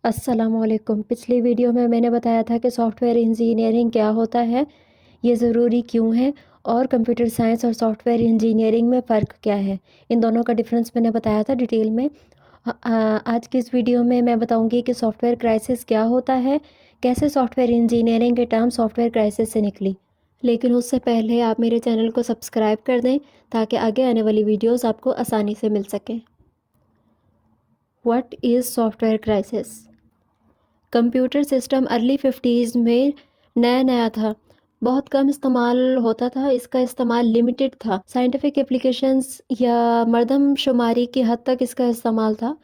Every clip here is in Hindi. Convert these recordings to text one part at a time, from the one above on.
अस्सलामुअलैकुम। पिछली वीडियो में मैंने बताया था कि सॉफ्टवेयर इंजीनियरिंग क्या होता है, ये ज़रूरी क्यों है और कंप्यूटर साइंस और सॉफ्टवेयर इंजीनियरिंग में फ़र्क क्या है। इन दोनों का डिफरेंस मैंने बताया था डिटेल में। आज की इस वीडियो में मैं बताऊंगी कि सॉफ्टवेयर क्राइसिस क्या होता है, कैसे सॉफ्टवेयर इंजीनियरिंग के टर्म सॉफ्टवेयर क्राइसिस से निकली। लेकिन उससे पहले आप मेरे चैनल को सब्सक्राइब कर दें ताकि आगे आने वाली वीडियोज़ आपको आसानी से मिल सकें। What is software crisis? Computer system early 50s में नया नया था, बहुत कम इस्तेमाल होता था, इसका इस्तेमाल लिमिटेड था। साइंटिफिक एप्लीकेशंस या मर्दमशुमारी की हद तक इसका इस्तेमाल था।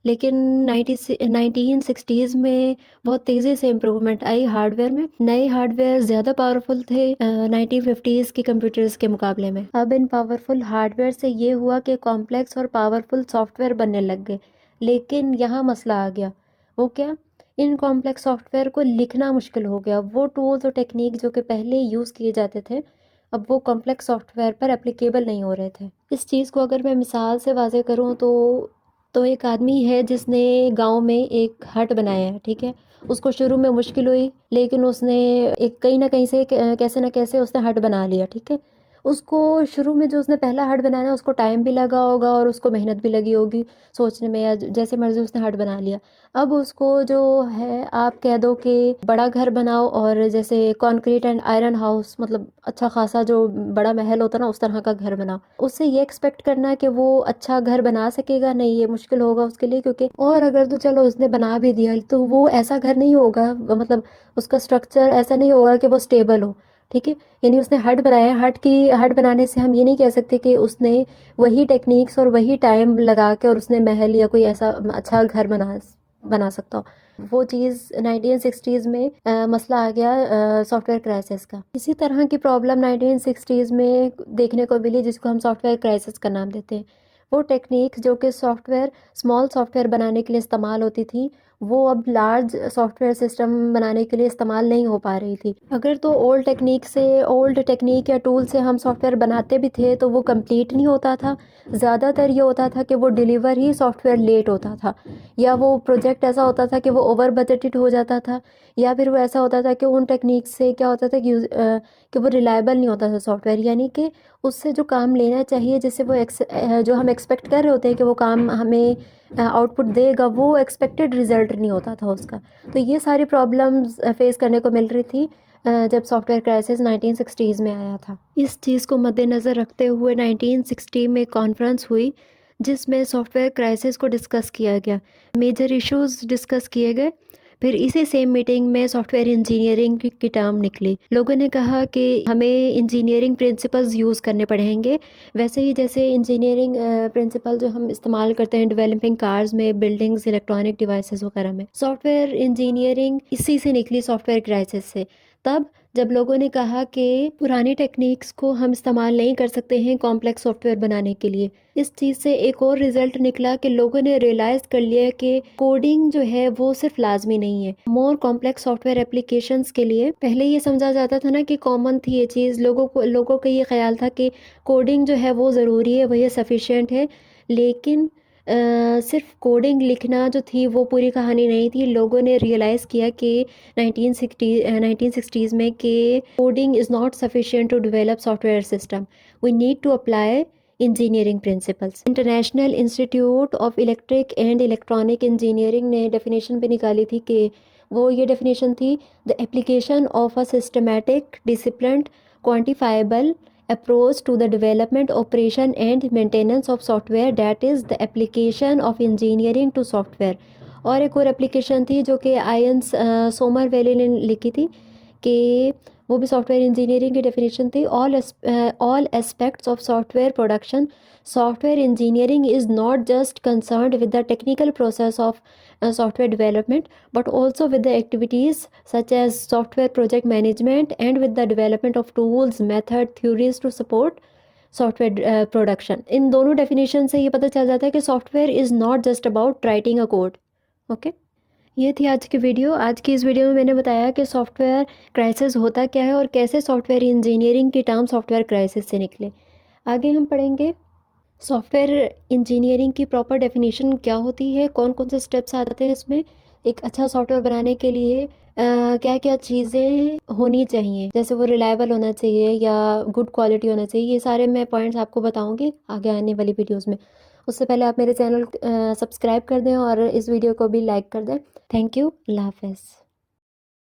लेकिन 1960s में बहुत तेज़ी से इम्प्रूवमेंट आई हार्डवेयर में। नए हार्डवेयर ज़्यादा पावरफुल थे 1950s के कंप्यूटर्स के मुकाबले में। अब इन पावरफुल हार्डवेयर से ये हुआ कि कॉम्प्लेक्स और पावरफुल सॉफ्टवेयर बनने लग गए। लेकिन यहाँ मसला आ गया। वो क्या? इन कॉम्प्लेक्स सॉफ्टवेयर को लिखना मुश्किल हो गया। वो टूल्स और टेक्निक जो कि पहले यूज़ किए जाते थे, अब वो कॉम्प्लेक्स सॉफ्टवेयर पर एप्लीकेबल नहीं हो रहे थे। इस चीज़ को अगर मैं मिसाल से वाज़े करूँ तो एक आदमी है जिसने गांव में एक हट बनाया है, ठीक है। उसको शुरू में मुश्किल हुई, लेकिन उसने एक कहीं ना कहीं से कैसे ना कैसे उसने हट बना लिया, ठीक है। उसको शुरू में जो उसने पहला हट बनाया उसको टाइम भी लगा होगा और उसको मेहनत भी लगी होगी सोचने में, या जैसे मर्जी उसने हट बना लिया। अब उसको जो है, आप कह दो कि बड़ा घर बनाओ और जैसे कंक्रीट एंड आयरन हाउस, मतलब अच्छा खासा जो बड़ा महल होता ना, उस तरह का घर बनाओ। उससे ये एक्सपेक्ट करना कि वो अच्छा घर बना सकेगा, नहीं, ये मुश्किल होगा उसके लिए। क्योंकि और अगर तो चलो उसने बना भी दिया तो वो ऐसा घर नहीं होगा, मतलब उसका स्ट्रक्चर ऐसा नहीं होगा कि वो स्टेबल हो, ठीक है। यानी उसने हट बनाया, हट बनाने से हम ये नहीं कह सकते कि उसने वही टेक्निक्स और वही टाइम लगा के और उसने महल या कोई ऐसा अच्छा घर बना सकता हो। वो चीज़ 1960s में मसला आ गया सॉफ्टवेयर क्राइसिस का। इसी तरह की प्रॉब्लम 1960s में देखने को मिली जिसको हम सॉफ्टवेयर क्राइसिस का नाम देते हैं। वो टेक्निक जो कि स्मॉल सॉफ्टवेयर बनाने के लिए इस्तेमाल होती थी, वो अब लार्ज सॉफ्टवेयर सिस्टम बनाने के लिए इस्तेमाल नहीं हो पा रही थी। अगर तो ओल्ड टेक्निक या टूल से हम सॉफ्टवेयर बनाते भी थे तो वो कंप्लीट नहीं होता था। ज़्यादातर ये होता था कि वो डिलीवर ही सॉफ्टवेयर लेट होता था, या वो प्रोजेक्ट ऐसा होता था कि वो ओवर बजटेड हो जाता था, या फिर वो ऐसा होता था कि उन टेक्निक से क्या होता था कि वो रिलायबल नहीं होता था सॉफ्टवेयर। यानी कि उससे जो काम लेना चाहिए, जिससे जो हम एक्सपेक्ट कर रहे होते हैं कि वो काम हमें आउटपुट देगा, वो एक्सपेक्टेड रिजल्ट नहीं होता था उसका। तो ये सारी प्रॉब्लम्स फेस करने को मिल रही थी जब सॉफ्टवेयर क्राइसिस 1960s में आया था। इस चीज़ को मद्देनज़र रखते हुए 1960 में कॉन्फ्रेंस हुई जिसमें सॉफ्टवेयर क्राइसिस को डिस्कस किया गया, मेजर इश्यूज डिस्कस किए गए। फिर इसी सेम मीटिंग में सॉफ्टवेयर इंजीनियरिंग की टर्म निकली। लोगों ने कहा कि हमें इंजीनियरिंग प्रिंसिपल्स यूज़ करने पड़ेंगे, वैसे ही जैसे इंजीनियरिंग प्रिंसिपल जो हम इस्तेमाल करते हैं डेवलपिंग कार्स में, बिल्डिंग्स, इलेक्ट्रॉनिक डिवाइसेस वगैरह में। सॉफ्टवेयर इंजीनियरिंग इसी से निकली, सॉफ्टवेयर क्राइसिस से। तब जब लोगों ने कहा कि पुरानी टेक्निक्स को हम इस्तेमाल नहीं कर सकते हैं कॉम्प्लेक्स सॉफ्टवेयर बनाने के लिए। इस चीज़ से एक और रिजल्ट निकला कि लोगों ने रियलाइज़ कर लिया कि कोडिंग जो है वो सिर्फ लाजमी नहीं है। मोर कॉम्प्लेक्स सॉफ्टवेयर एप्लीकेशंस के लिए पहले ये समझा जाता था ना कि कॉमन थी ये चीज़, लोगों का ये ख्याल था कि कोडिंग जो है वो ज़रूरी है, वही सफिशिएंट है। लेकिन सिर्फ कोडिंग लिखना जो थी वो पूरी कहानी नहीं थी। लोगों ने रियलाइज़ किया कि 1960s में कि coding is not sufficient to develop software system, we need to apply engineering principles. International institute of electric and electronic engineering ने डेफिनेशन भी निकाली थी कि वो ये डेफिनेशन थी: the application of a systematic, disciplined, quantifiable approach to the development, operation and maintenance of software, that is the application of engineering to software। और एक और एप्लीकेशन थी जो कि आयंस सोमर वैली ने लिखी थी, कि वो भी सॉफ्टवेयर इंजीनियरिंग की डेफिनेशन थी: all aspects of software production. Software engineering is not just concerned with the technical process of software development, but also with the activities such as software project management and with the development of tools, method, theories to support software production. इन दोनों डेफिनेशन से ये पता चल जाता है कि software is not just about writing a code. Okay, ये थी आज की वीडियो। आज की इस वीडियो में मैंने बताया कि सॉफ्टवेयर क्राइसिस होता क्या है और कैसे सॉफ्टवेयर इंजीनियरिंग की टर्म सॉफ्टवेयर क्राइसिस से निकले। आगे हम पढ़ेंगे सॉफ्टवेयर इंजीनियरिंग की प्रॉपर डेफिनेशन क्या होती है, कौन कौन से स्टेप्स आते हैं इसमें, एक अच्छा सॉफ्टवेयर बनाने के लिए क्या-क्या चीज़ें होनी चाहिए, जैसे वो रिलायबल होना चाहिए या गुड क्वालिटी होना चाहिए, ये सारे मैं पॉइंट्स आपको बताऊँगी आगे आने वाली वीडियोज़ में। उससे पहले आप मेरे चैनल सब्सक्राइब कर दें और इस वीडियो को भी लाइक कर दें। Thank you. अल्लाह हाफ़िज़।